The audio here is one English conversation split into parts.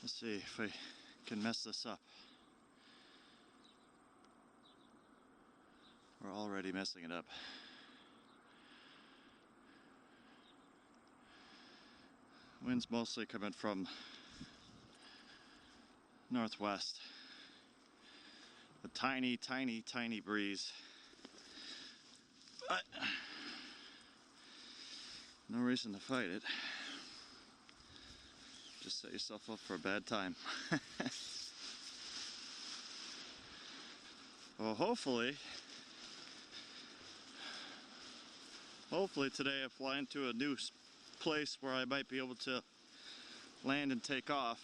Let's see if I can mess this up. We're already messing it up. Wind's mostly coming from northwest. A tiny, tiny, tiny breeze. But no reason to fight it. Just set yourself up for a bad time. Well, hopefully today I fly into a new place where I might be able to land and take off.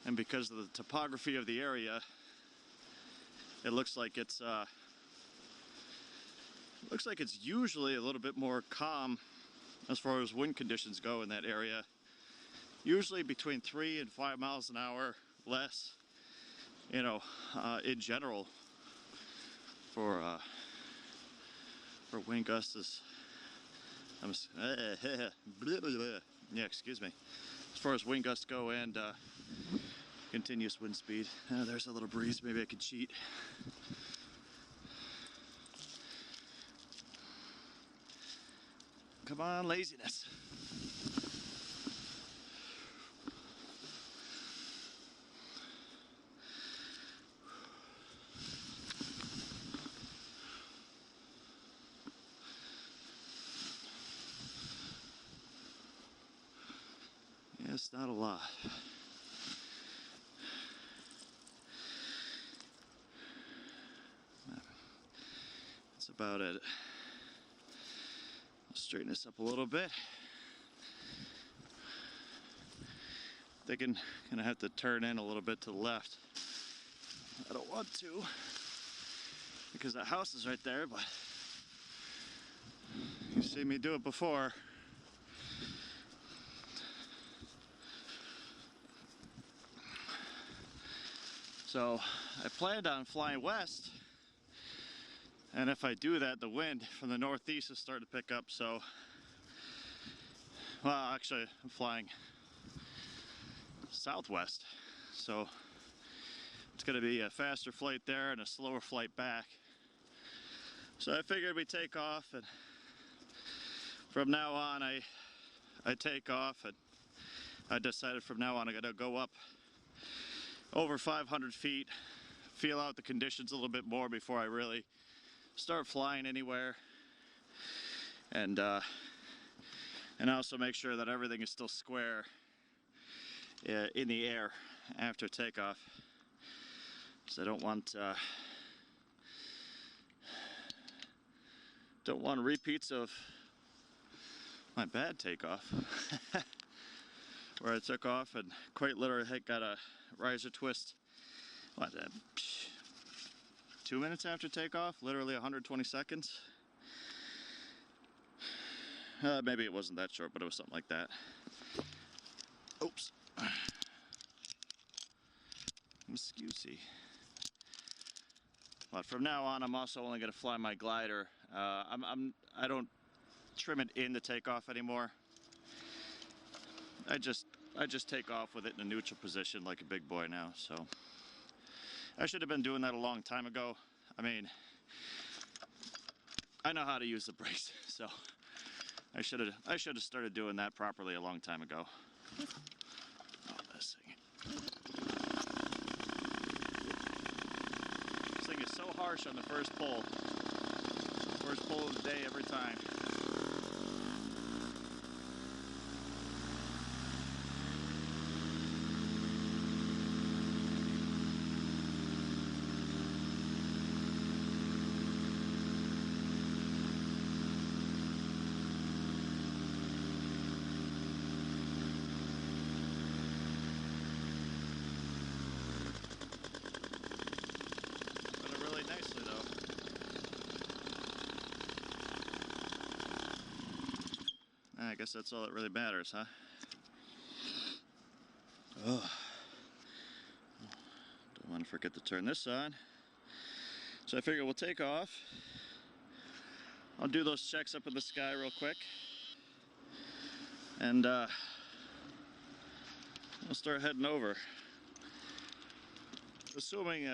And because of the topography of the area, it looks like it's usually a little bit more calm as far as wind conditions go in that area. Usually between 3 and 5 miles an hour less, you know, in general for wind gusts. Yeah, excuse me. As far as wind gusts go and continuous wind speed. There's a little breeze. Maybe I could cheat. Come on, laziness. Yeah, it's not a lot. That's about it. I'll straighten this up a little bit. Thinking gonna have to turn in a little bit to the left. I don't want to because that house is right there, but you've seen me do it before. So I planned on flying west, and if I do that, the wind from the northeast is starting to pick up. So, well, actually, I'm flying southwest, so it's going to be a faster flight there and a slower flight back. So I figured we take off, and from now on, I take off, and I decided from now on I'm going to go up over 500 feet, feel out the conditions a little bit more before I really start flying anywhere, and also make sure that everything is still square in the air after takeoff. So I don't want repeats of my bad takeoff. Where I took off and quite literally got a riser twist. What? 2 minutes after takeoff, literally 120 seconds. Maybe it wasn't that short, but it was something like that. Oops. Excusey. But from now on, I'm also only going to fly my glider. I don't trim it in the takeoff anymore. I just take off with it in a neutral position like a big boy now. So I should have been doing that a long time ago. I mean, I know how to use the brakes, so I should have started doing that properly a long time ago. Oh, this thing. This thing is so harsh on the first pull. First pull of the day every time. Nicely though. I guess that's all that really matters, huh? Oh. Don't want to forget to turn this on. So I figure we'll take off. I'll do those checks up in the sky real quick. And I'll start heading over. Assuming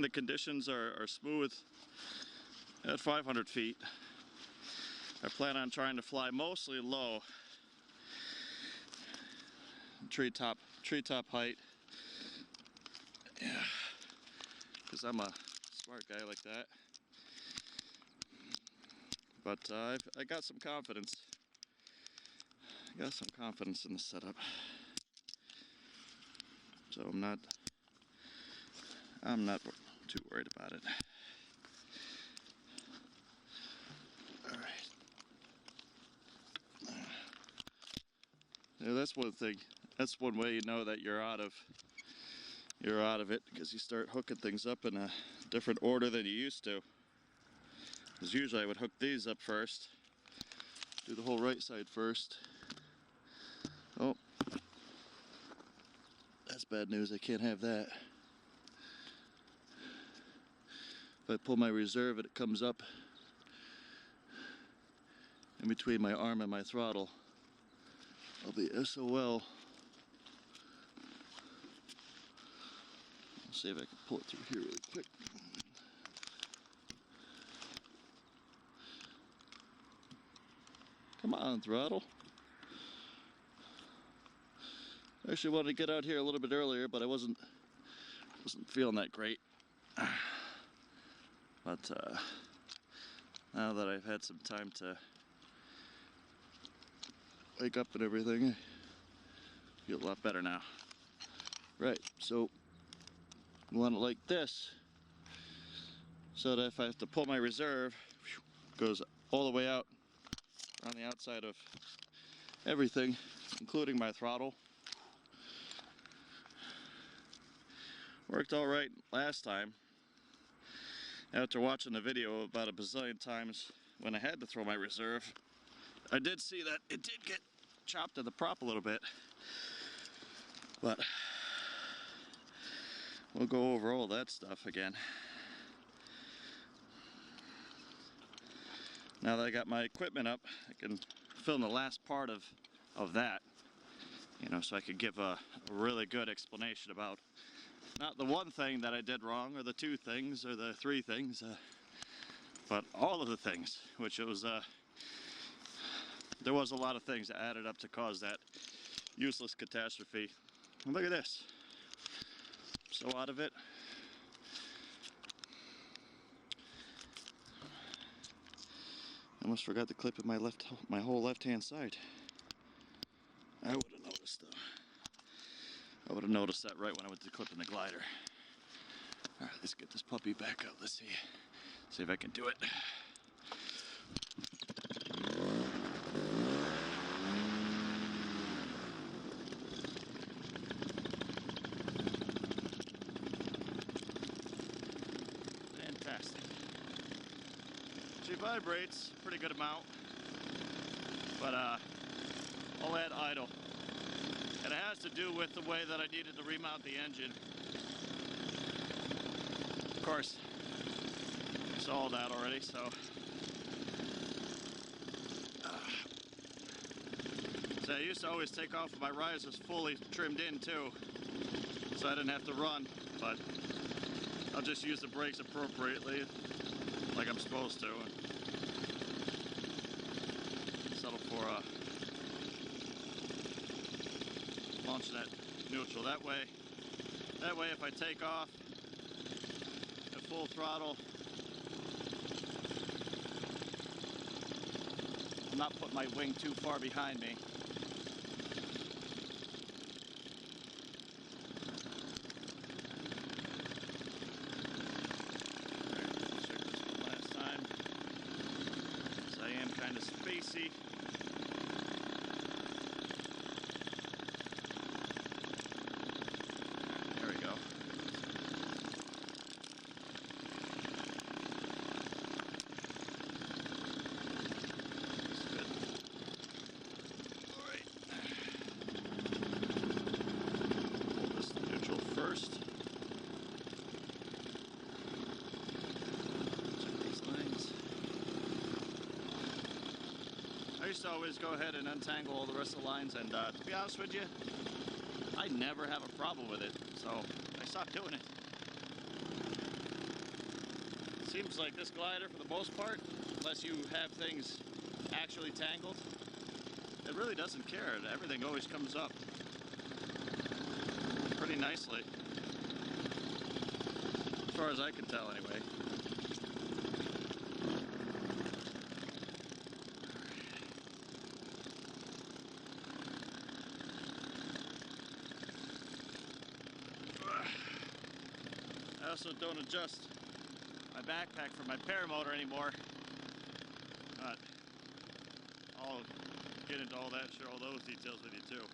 the conditions are smooth at 500 feet, I plan on trying to fly mostly low, treetop height. Yeah, because I'm a smart guy like that. But I got some confidence. I got some confidence in the setup. So I'm not too worried about it. All right. Yeah, that's one thing. That's one way you know that you're out of it, because you start hooking things up in a different order than you used to. Because usually I would hook these up first, do the whole right side first. Oh, that's bad news. I can't have that. If I pull my reserve and it comes up in between my arm and my throttle, I'll be SOL. Let's see if I can pull it through here really quick. Come on, throttle. I actually wanted to get out here a little bit earlier, but I wasn't feeling that great. But now that I've had some time to wake up and everything, I feel a lot better now. Right, so you want it like this, so that if I have to pull my reserve, it goes all the way out on the outside of everything, including my throttle. Worked all right last time. After watching the video about a bazillion times when I had to throw my reserve, I did see that it did get chopped to the prop a little bit. But we'll go over all that stuff again. Now that I got my equipment up, I can film the last part of that, you know, so I could give a really good explanation about not the one thing that I did wrong, or the two things, or the three things, but all of the things, which it was, there was a lot of things that added up to cause that useless catastrophe. And look at this. So out of it. I almost forgot the clip in my whole left-hand side. I would have noticed though. I would have noticed that right when I went to clip in the glider. Alright, let's get this puppy back out. Let's see if I can do it. Fantastic. She vibrates a pretty good amount, but I'll add idle. And it has to do with the way that I needed to remount the engine. Of course, I saw all that already, so. So I used to always take off with my risers fully trimmed in too, so I didn't have to run, but I'll just use the brakes appropriately, like I'm supposed to, and settle for launching that neutral. That way if I take off at full throttle, I'm not putting my wing too far behind me. Check this one last time, because I am kind of spacey. I used to always go ahead and untangle all the rest of the lines, and to be honest with you, I never have a problem with it, so I stopped doing it. Seems like this glider, for the most part, unless you have things actually tangled, it really doesn't care. Everything always comes up pretty nicely, as far as I can tell anyway. I also don't adjust my backpack for my paramotor anymore, but I'll get into all that, share all those details with you too.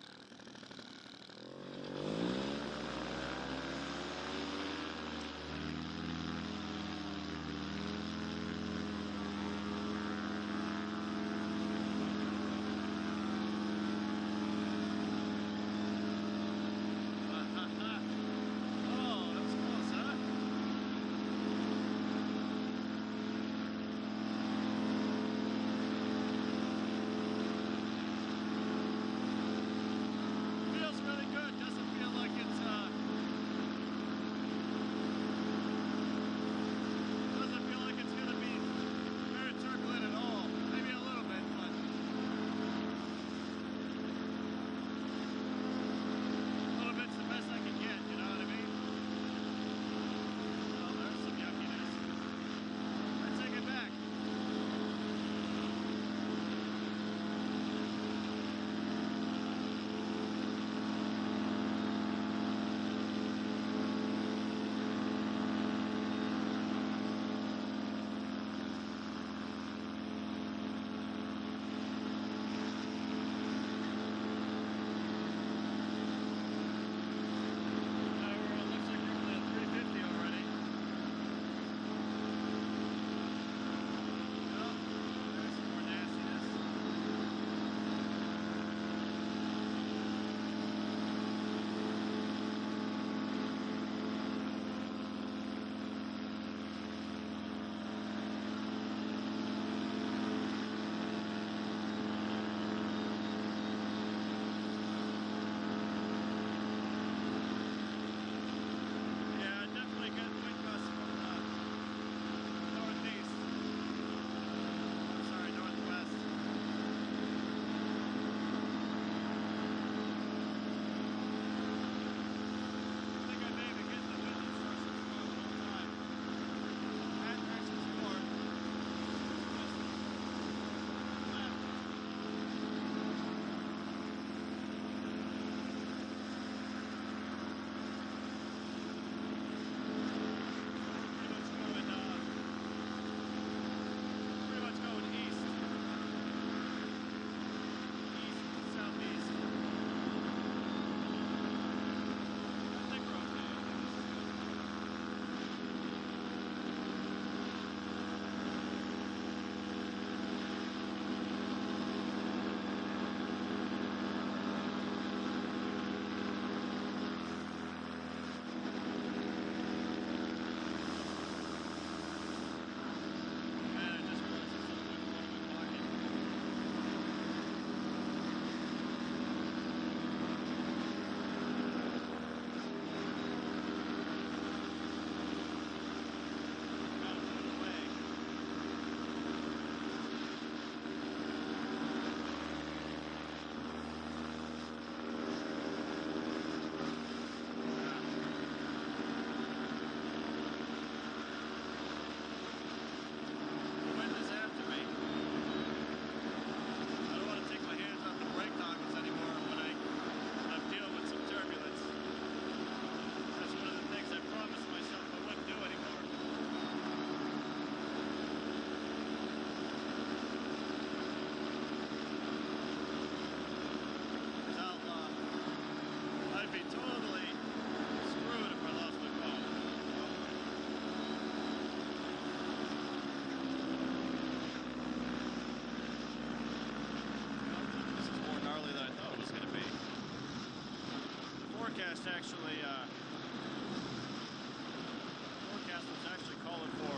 Forecast was actually calling for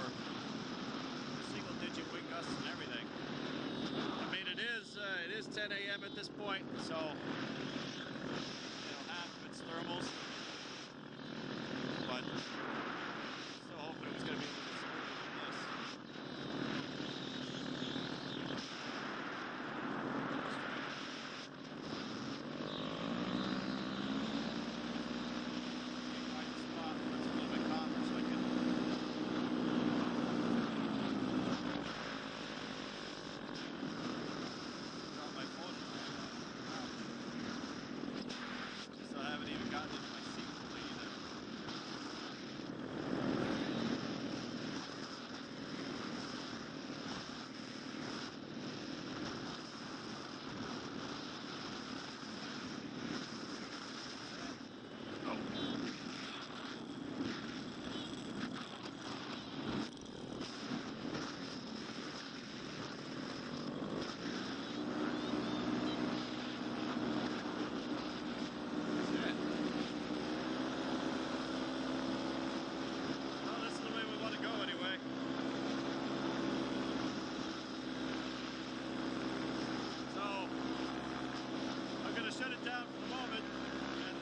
single-digit wind gusts and everything. I mean, it is 10 a.m. at this point, so half of it's thermals. But so hoping it was going to be a little bit smoother than this. Find a spot where it's a little bit calmer so I can drop my phone in my so I haven't even gotten into my seat fully either. Shut it down for the moment and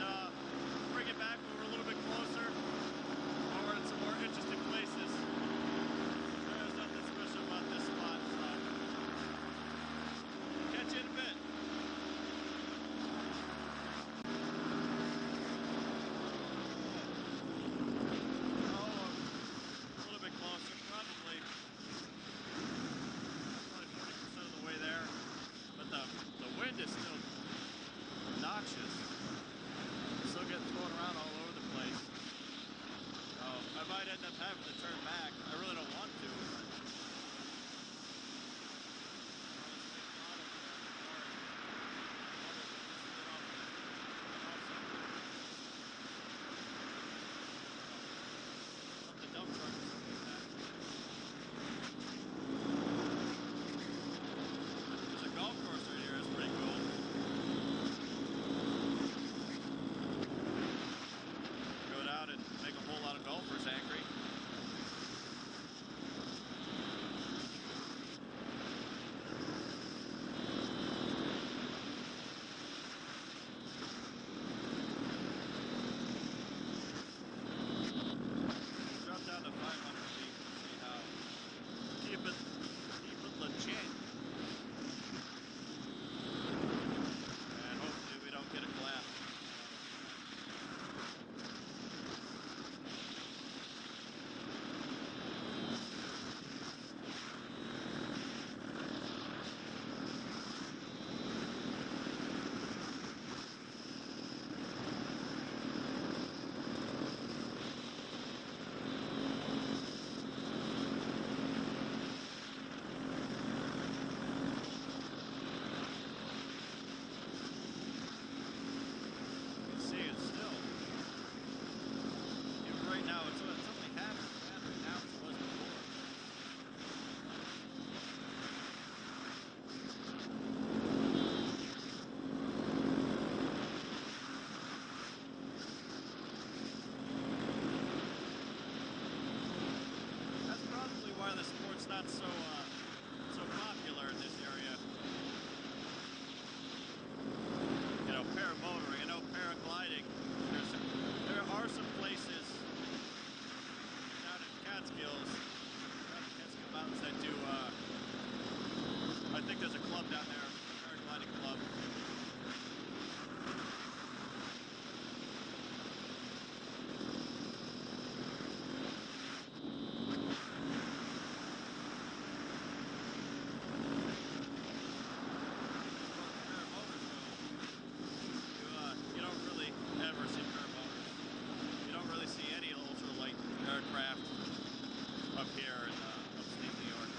bring it back when we're a little bit closer or we're in some more interesting places. There's nothing special about this spot, so catch you in a bit. Oh, a little bit closer, probably 40% of the way there, but the wind is still obnoxious. Still getting thrown around all over the place. I might end up having to turn back. I really don't want to. The dump truck or something like that. There's a golf course right here. It's pretty cool. Out and make a whole lot of golfers angry. Drop down to 500 feet and see how keep it legit. And hopefully we don't get a collapse. The sport's not so popular in this area. You know, paramotoring, I know paragliding. There are some places down in Catskills, down in Catskill Mountains that do. I think there's a club down there, a paragliding club. Aircraft up here in upstate New York.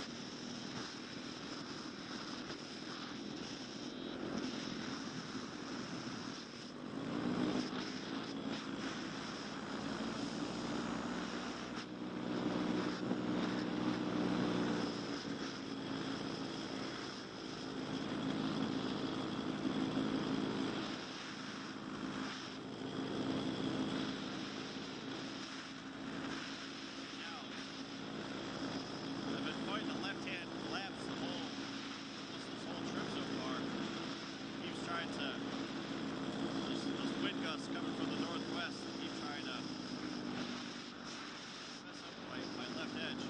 Those wind gusts gusts coming from the northwest that keep trying to mess up my left edge.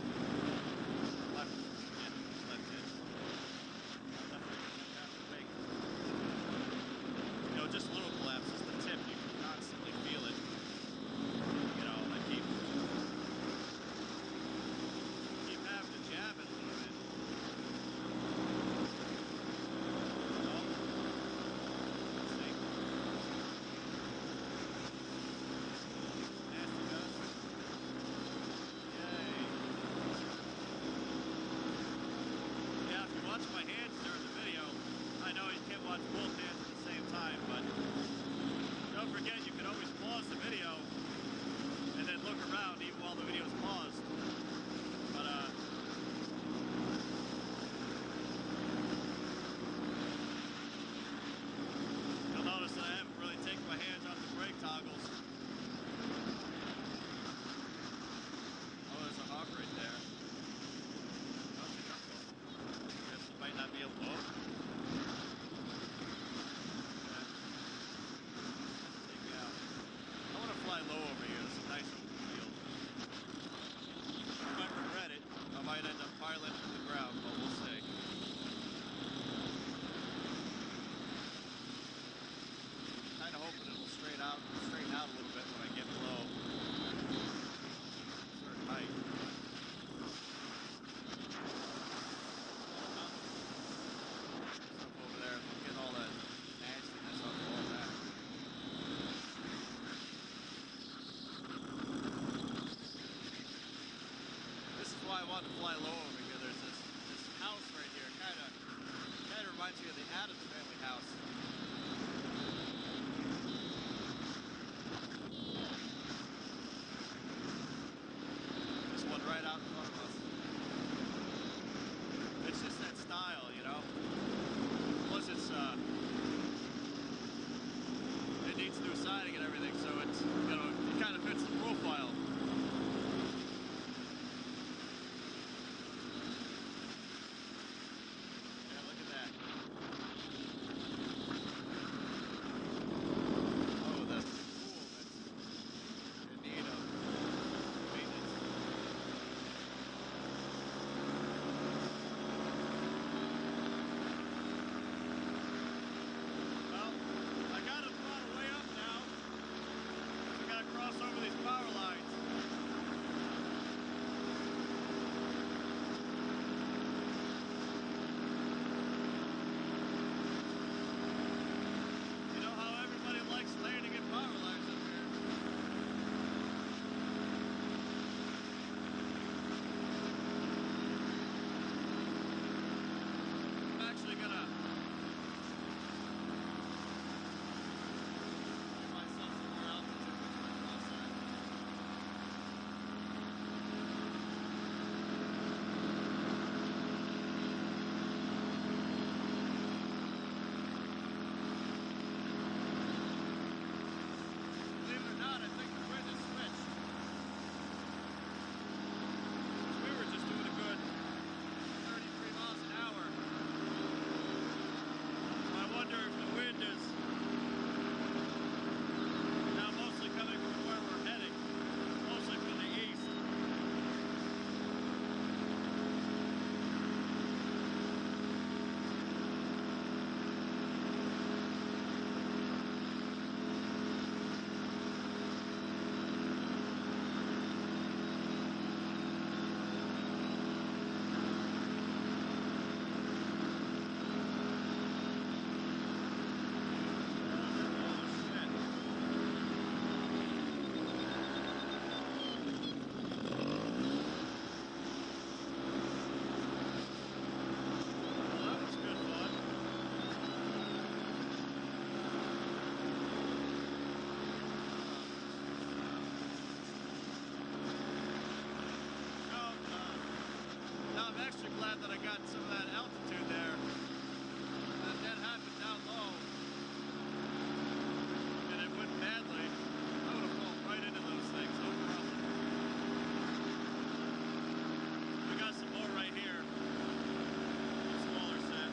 Left edge. Definitely gonna have to make, you know, just little collapses. The tip, you can constantly feel it. You know, I keep having to jab it a little bit. My hands during the video. I know you can't watch both hands at the same time, but don't forget you can always pause the video and then look around even while the video is paused. But you'll notice that I haven't really taken my hands off the brake toggles. Oh, there's a hawk right there. Might not be able to open. Take me out. I want to fly low over here. It's a nice open field. I might regret it. I might end up piloting to the ground, but we'll see. Kind of hoping it will straighten out a little bit when I get below a certain height. I wanted to fly low over here. There's this house right here. Kind of reminds me of the Adams family house. This one right out in front of us. It's just that style, you know. Plus it's it needs new siding and everything, so it's, you know, it kind of fits the profile. Over these power lines. You know how everybody likes landing in power lines up here. I'm actually gonna give myself some more altitude. Glad that I got some of that altitude there. If that happened down low and it went badly, I would have fallen right into those things, no problem. We got some more right here. A smaller set.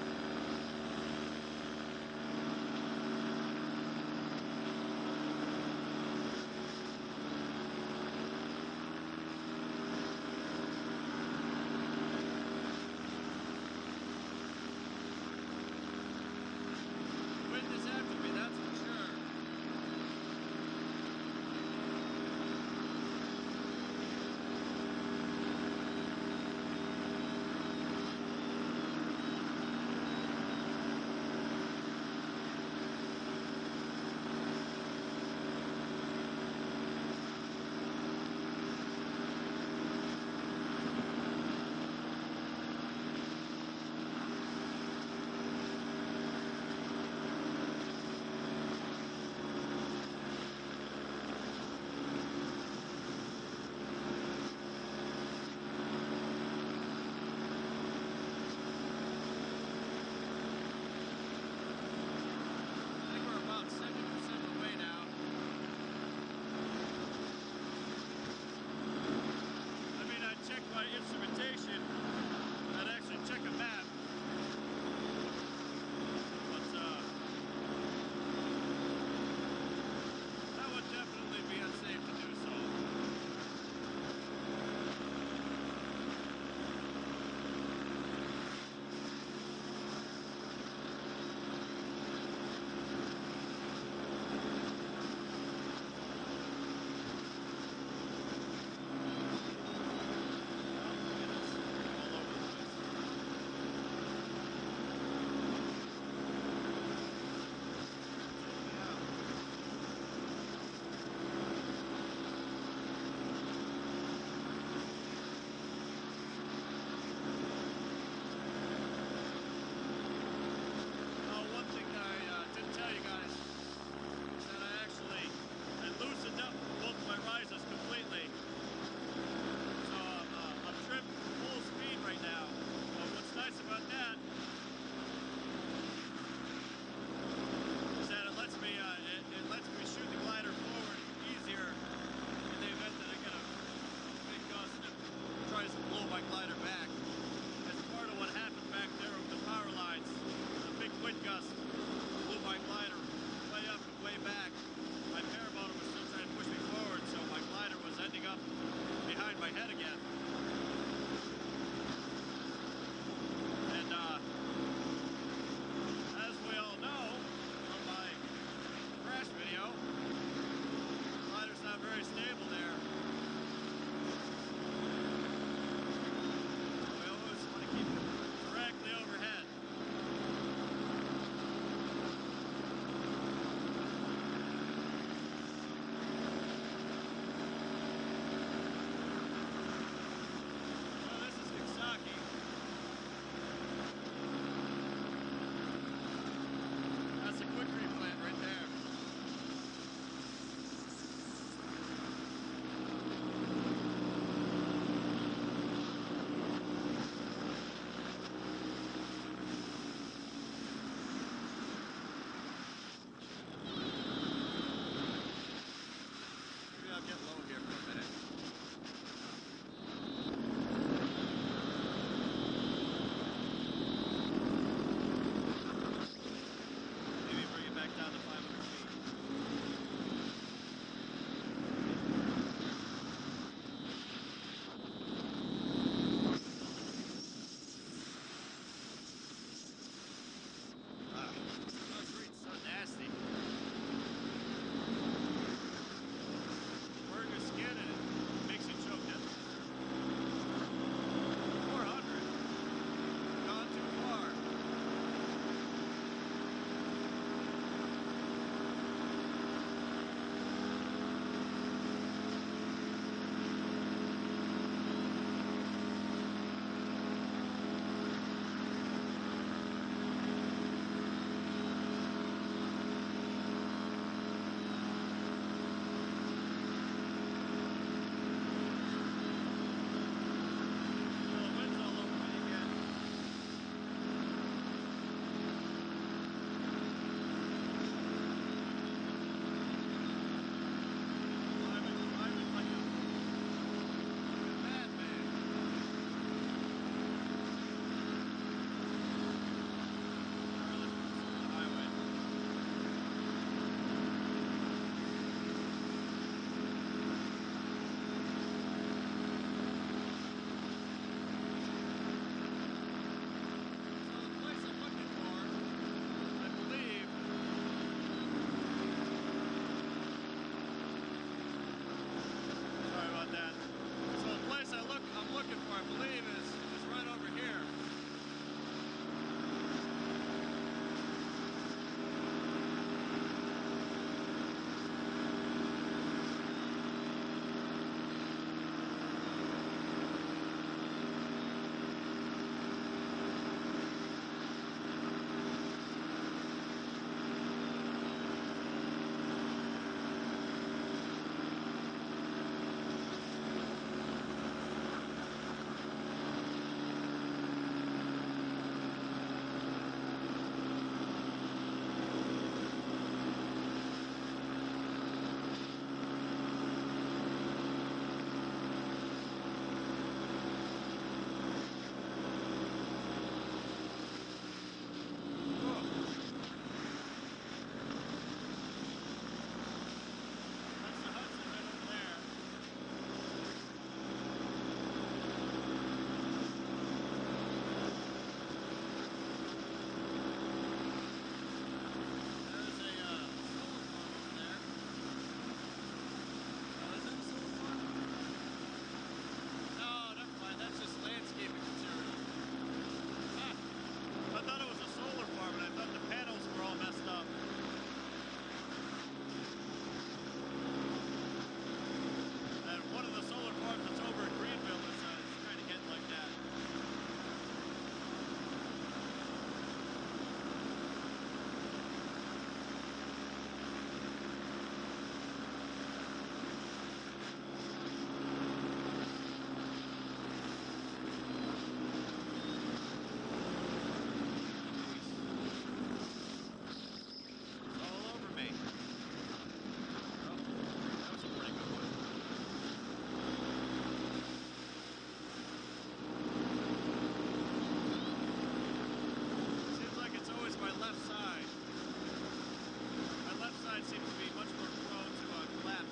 it seems to be much more prone to collapse.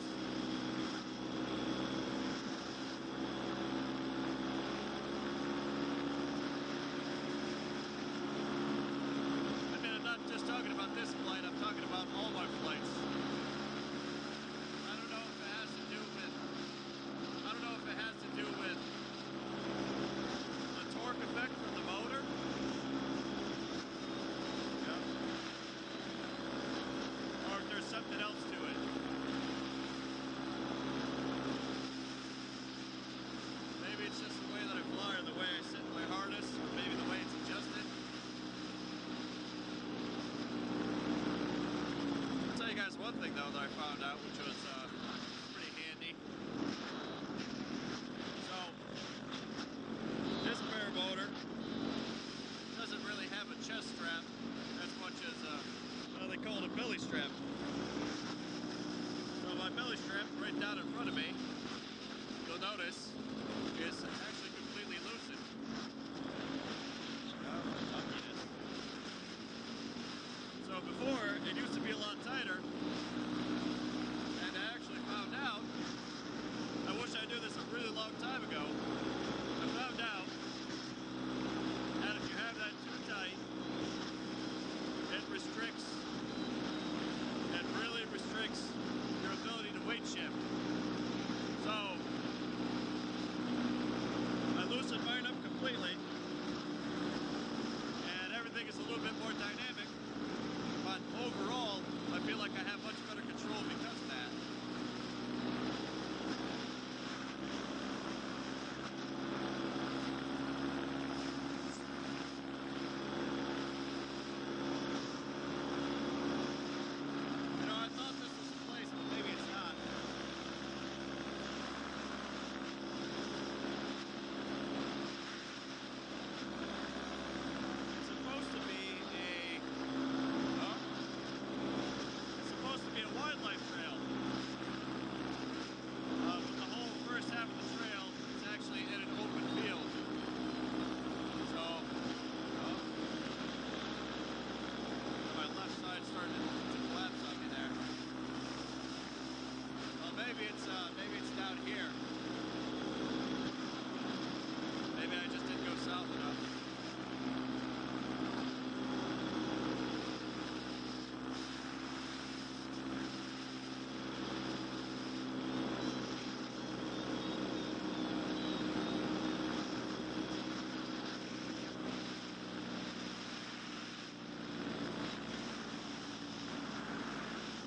I mean, I'm not just talking about this flight, I'm talking about all my flights. I don't know if it has to do with the torque effect from the motor. Or if there's something else to it. Maybe it's just the way that I fly or the way I sit in my harness, or maybe the way it's adjusted. I'll tell you guys one thing though that I found out, which was pretty handy. So, this paramotor doesn't really have a chest strap as much as they call it a belly strap. So my belly strap right down in front of me, you'll notice, is actually completely loosened. So before, it used to be a lot tighter, and I actually found out, I wish I knew this a really long time ago, I found out that if you have that too tight, it really restricts your ability to weight shift. So I loosened mine up completely, and everything is a little bit more dynamic, but overall I feel like I have much better control because of that. Maybe it's down here. Maybe I just didn't go south enough.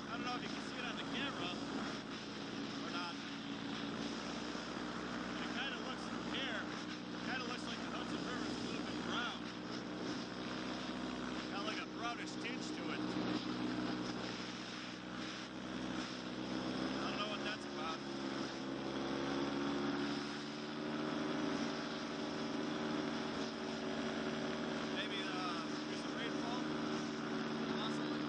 I don't know if you can see it on the camera. Like the Hudson River is a little bit brown. Got like a brownish tinge to it. I don't know what that's about. Maybe recent rainfall? Possibly.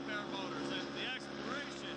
Paramotors and the exploration.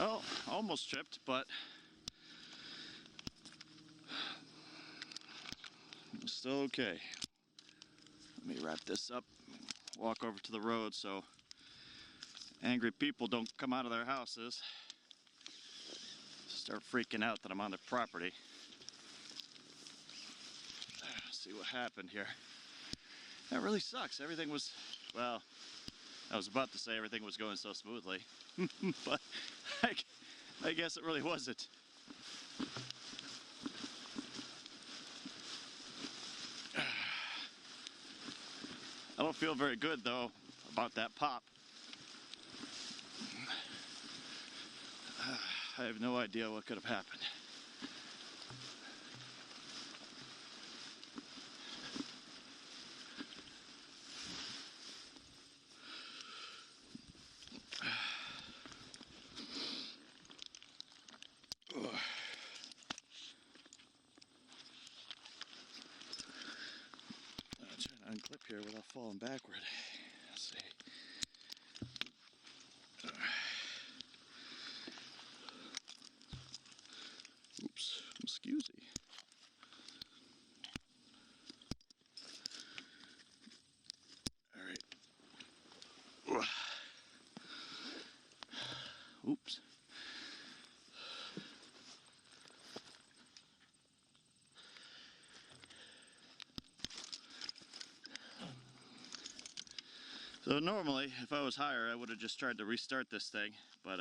Oh, almost tripped, but still okay. Let me wrap this up, walk over to the road so angry people don't come out of their houses, start freaking out that I'm on their property. See what happened here. That really sucks. Everything was, well, I was about to say everything was going so smoothly, but I guess it really wasn't. I don't feel very good though about that pop. I have no idea what could have happened. Unclip here without falling backward. Let's see. Oops, excuse me. All right. Oops. So normally, if I was higher, I would have just tried to restart this thing, but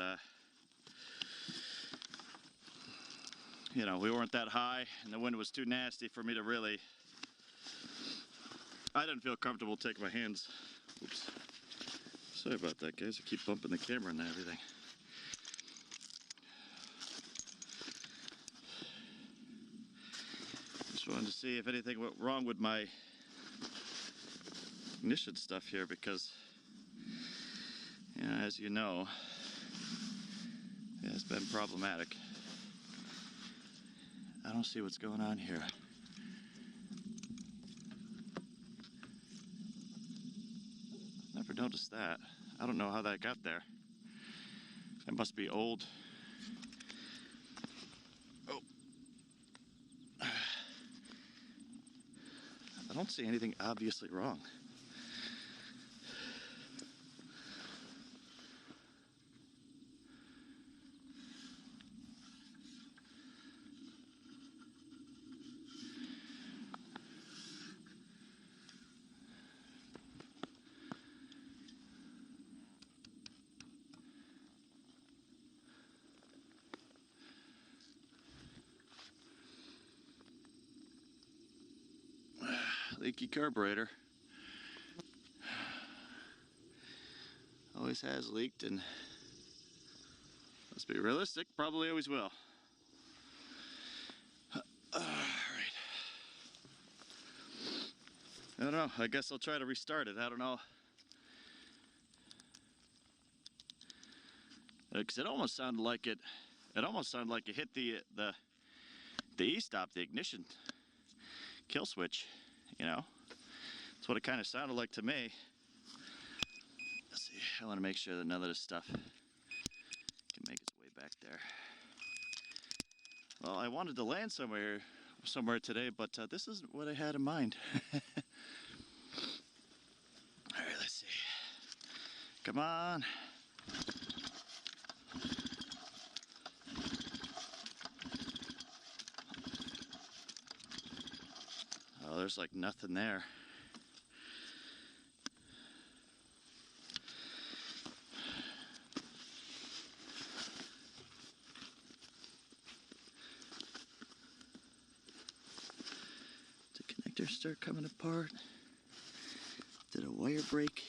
you know, we weren't that high, and the wind was too nasty for me to really. I didn't feel comfortable taking my hands. Oops. Sorry about that, guys. I keep bumping the camera and everything. Just wanted to see if anything went wrong with my ignition stuff here, because, you know, as you know, it's been problematic. I don't see what's going on here. Never noticed that. I don't know how that got there. It must be old. Oh. I don't see anything obviously wrong. Leaky carburetor. Always has leaked, and let's be realistic, probably always will. Alright. I don't know. I guess I'll try to restart it. I don't know. Because it almost sounded like it. It almost sounded like it hit the e-stop, the ignition kill switch. You know, that's what it kind of sounded like to me. Let's see. I want to make sure that none of this stuff can make its way back there. Well, I wanted to land somewhere today, but this isn't what I had in mind. All right, let's see. Come on. Oh, there's like nothing there. Did connectors start coming apart? Did a wire break?